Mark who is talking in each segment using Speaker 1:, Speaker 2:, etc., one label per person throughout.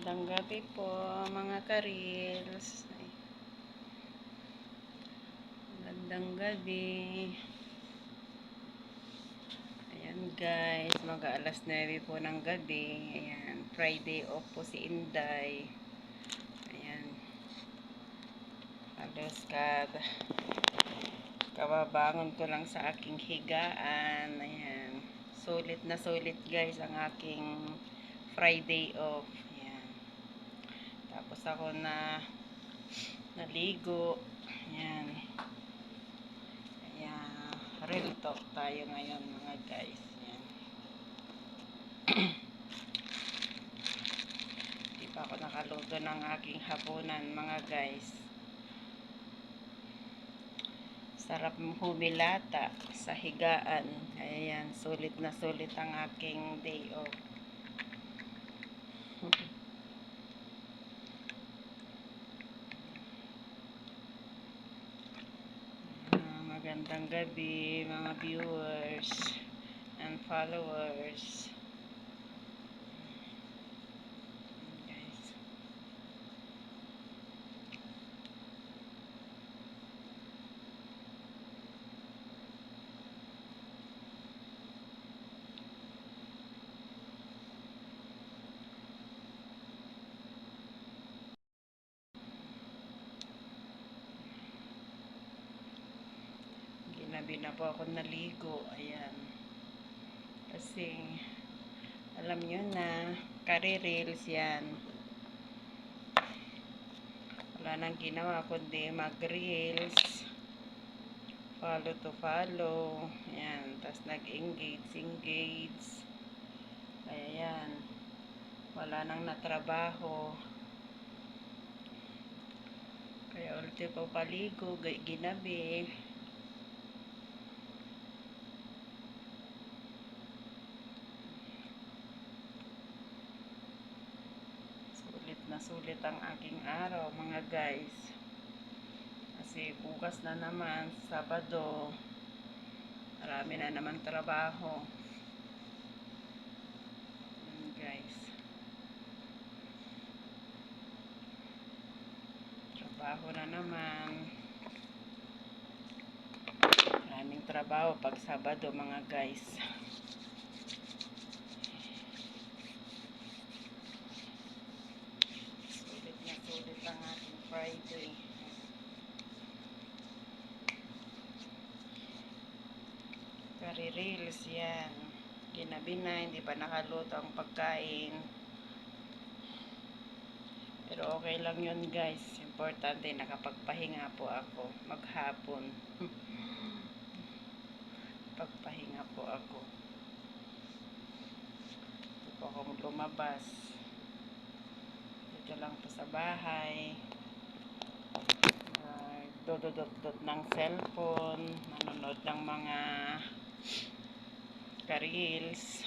Speaker 1: Magandang gabi po mga karils. Magandang gabi. Ayan guys, mag-aalas 9 po ng gabi. Ayan, Friday off po si Inday. Ayan. Halos kababangon ko lang sa aking higaan. Ayan. Sulit na sulit guys ang aking Friday off. Ayan. Tapos ako naligo. Ayan. Ayan. Real talk tayo ngayon mga guys. Ayan. Di pa ako nakaluto ng aking hapunan mga guys. Sarap humilata sa higaan. Ayan. Sulit na sulit ang aking day off. Magandang gabi mga viewers and followers. Guys. Ginabi na po ako naligo. Ayan. Kasi alam nyo na, kare-reels yan. Wala nang ginawa kundi mag-reels. Follow to follow. Ayan. Tapos nag-engage. Ayan. Wala nang natrabaho. Kaya ulit po paligo, ginabi. Sulit ang aking araw mga guys. Kasi bukas na naman, Sabado. Marami na naman trabaho. Guys. Trabaho na naman. Maraming trabaho pag Sabado mga guys. Sulit na sulit ang ating Friday. Kari-reels yan. Ginabi na, hindi pa nakaluto ang pagkain. Pero okay lang yun guys. Importante, nakapagpahinga po ako maghapon. Pagpahinga po ako. Hindi po ako lumabas. Dito lang po sa bahay. Dodot-dot ng cellphone. Nanonood ng mga ka-reels.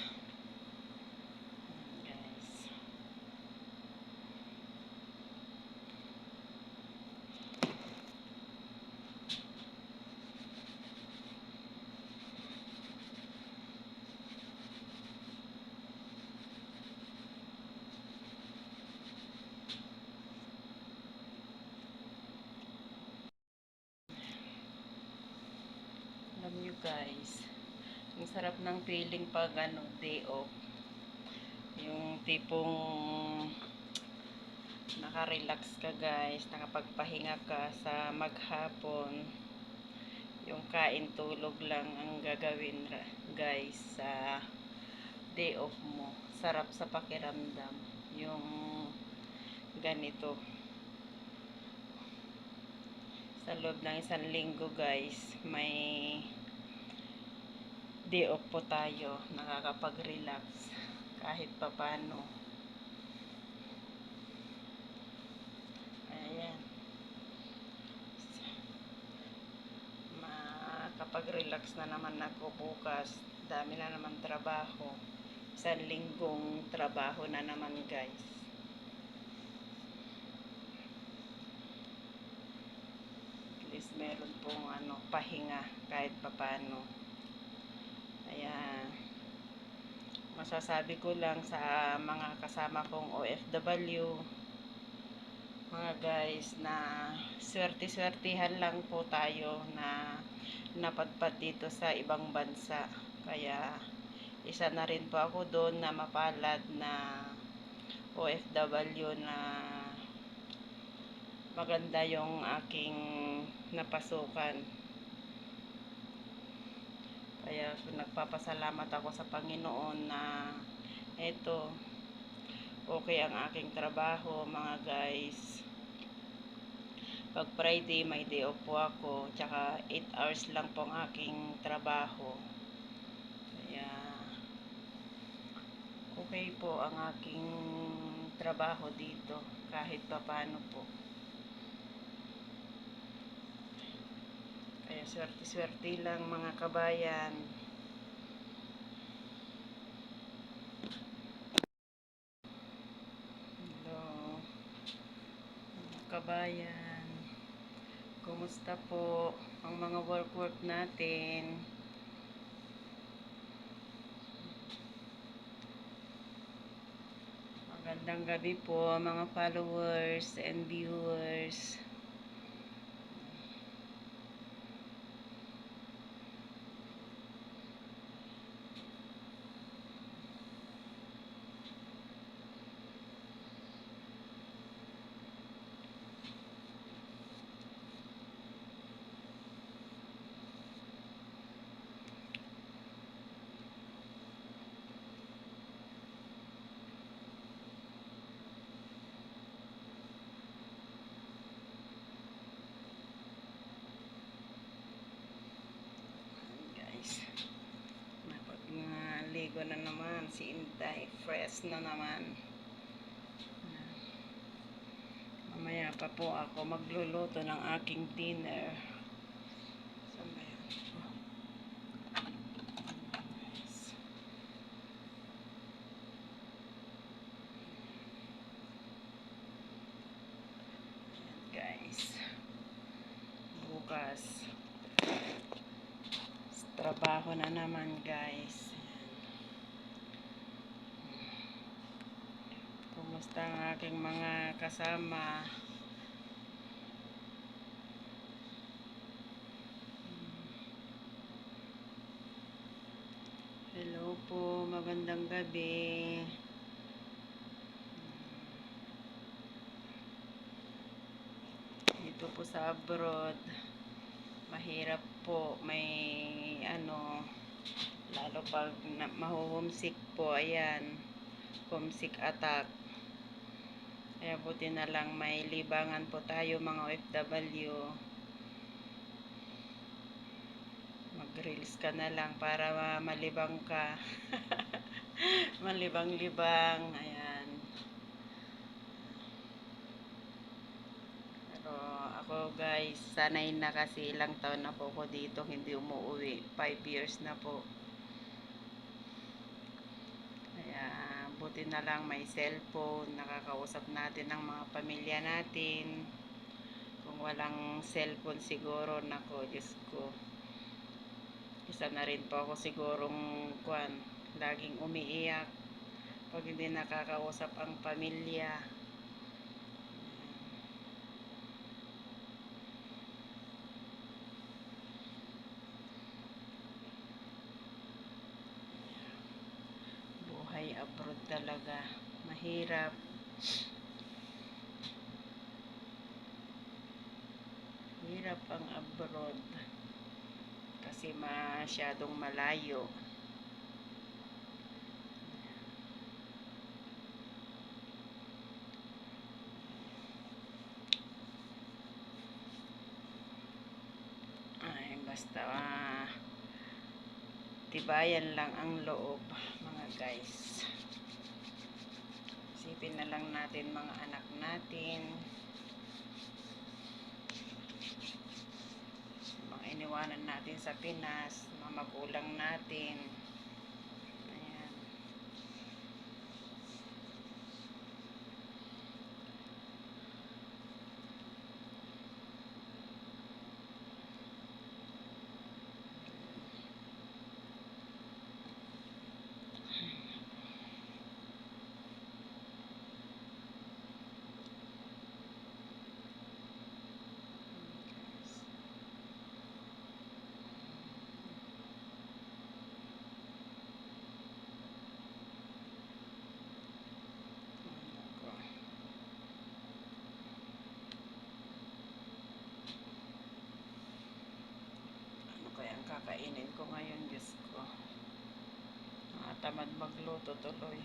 Speaker 1: Alam nyo guys, ang sarap ng feeling pag day off. Yung tipong nakarelax ka guys, nakapagpahinga ka sa maghapon. Yung kain tulog lang ang gagawin guys sa day off mo. Sarap sa pakiramdam. Yung ganito. Sa loob ng isang linggo guys, may day off po tayo. Nakakapag-relax kahit papano. Ayan. Makakapag-relax na naman ako bukas. Dami na naman trabaho. Isang linggong trabaho na naman guys. At least meron pong pahinga kahit papano. Kaya masasabi ko lang sa mga kasama kong OFW, mga guys, na swerte-swertihan lang po tayo na napadpad dito sa ibang bansa. Kaya isa na rin po ako doon na mapalad na OFW na maganda yung aking napasukan. Kaya nagpapasalamat ako sa Panginoon na eto, okay ang aking trabaho, mga guys. Pag Friday, may day off po ako. Tsaka 8 hours lang po ang aking trabaho. Kaya okay po ang aking trabaho dito kahit pa paano po. Kaya swerte-swerte lang, mga kabayan. Hello, mga kabayan. Kumusta po ang mga work natin? Magandang gabi po mga followers and viewers. Guys, ligo na naman si Inday, fresh na naman. Mamaya pa po ako magluluto ng aking dinner. Saan ba yan? Guys, bukas trabaho na naman, guys. Kumusta ang aking mga kasama? Hello po, magandang gabi. Dito po sa abroad, mahirap po, may lalo pag maho-homesick po, ayan, homesick attack. Kaya buti na lang may libangan po tayo, mga OFW. Mag-reels ka na lang para malibang ka. Malibang-libang, ayan. Pero ako, guys, sanay na kasi ilang taon na po ako dito, hindi umuwi. 5 years na po. Kaya buti na lang may cellphone, nakakausap natin ang mga pamilya natin. Kung walang cellphone siguro, nako, Diyos ko, isa na rin po ako sigurong laging umiiyak pag hindi nakakausap ang pamilya. Buhay abroad talaga, mahirap. Hirap ang abroad kasi masyadong malayo. Ay, basta tibayan lang ang loob, mga guys. Isipin na lang natin mga anak natin, mga iniwanan natin sa Pinas, mga magulang natin. Ayan. kakainin ko ngayon, Diyos ko. Tamad magluto tuloy.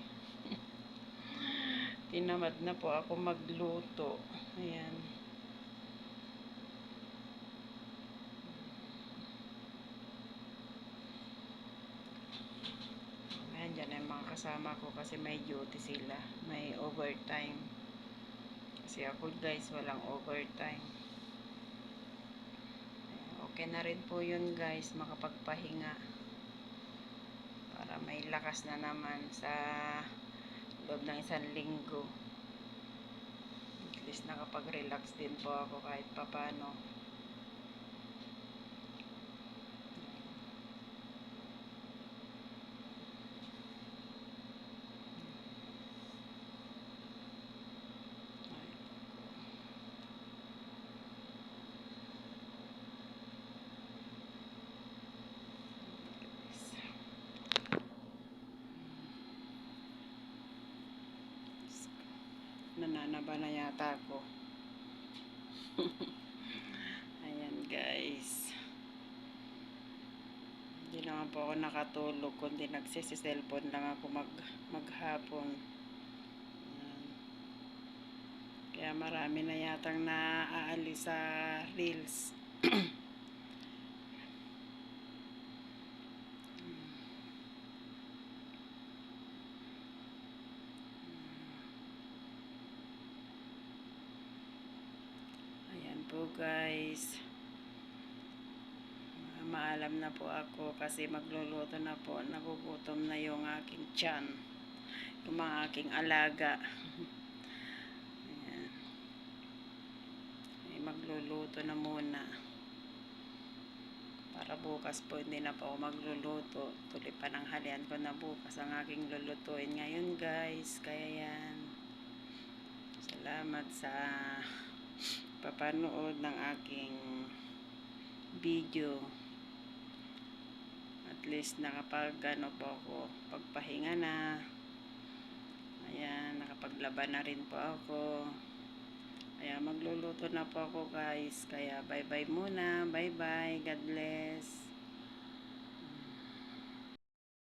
Speaker 1: Tinamad na po ako magluto. Ayan. Ayan, dyan ang mga kasama ko kasi may duty sila. May overtime. Kasi ako guys, walang overtime. Okay na rin po yun guys, makapagpahinga. Para may lakas na naman sa loob ng 1 linggo. At least nakapag-relax din po ako kahit papano. Nananaba na yata ako. Ayan guys. Hindi naman po ako nakatulog, kundi nagsisi-cellphone lang ako maghapon. Ayan. Kaya marami na yatang naaalis sa reels. Ayan po guys. Maalam na po ako kasi magluluto na po. Nagugutom na yung aking tiyan. Yung mga aking alaga. Ayan. Ay, magluluto na muna. Para bukas po hindi na po ako magluluto. Tuloy pa ng halian ko na bukas ang aking lulutuin ngayon guys. Kaya yan. Salamat sa papanood ng aking video. At least nakapag ano po ako, pagpahinga na. Ayan, nakapaglaban na rin po ako. Kaya magluluto na po ako guys. Kaya bye bye muna. Bye bye. God bless.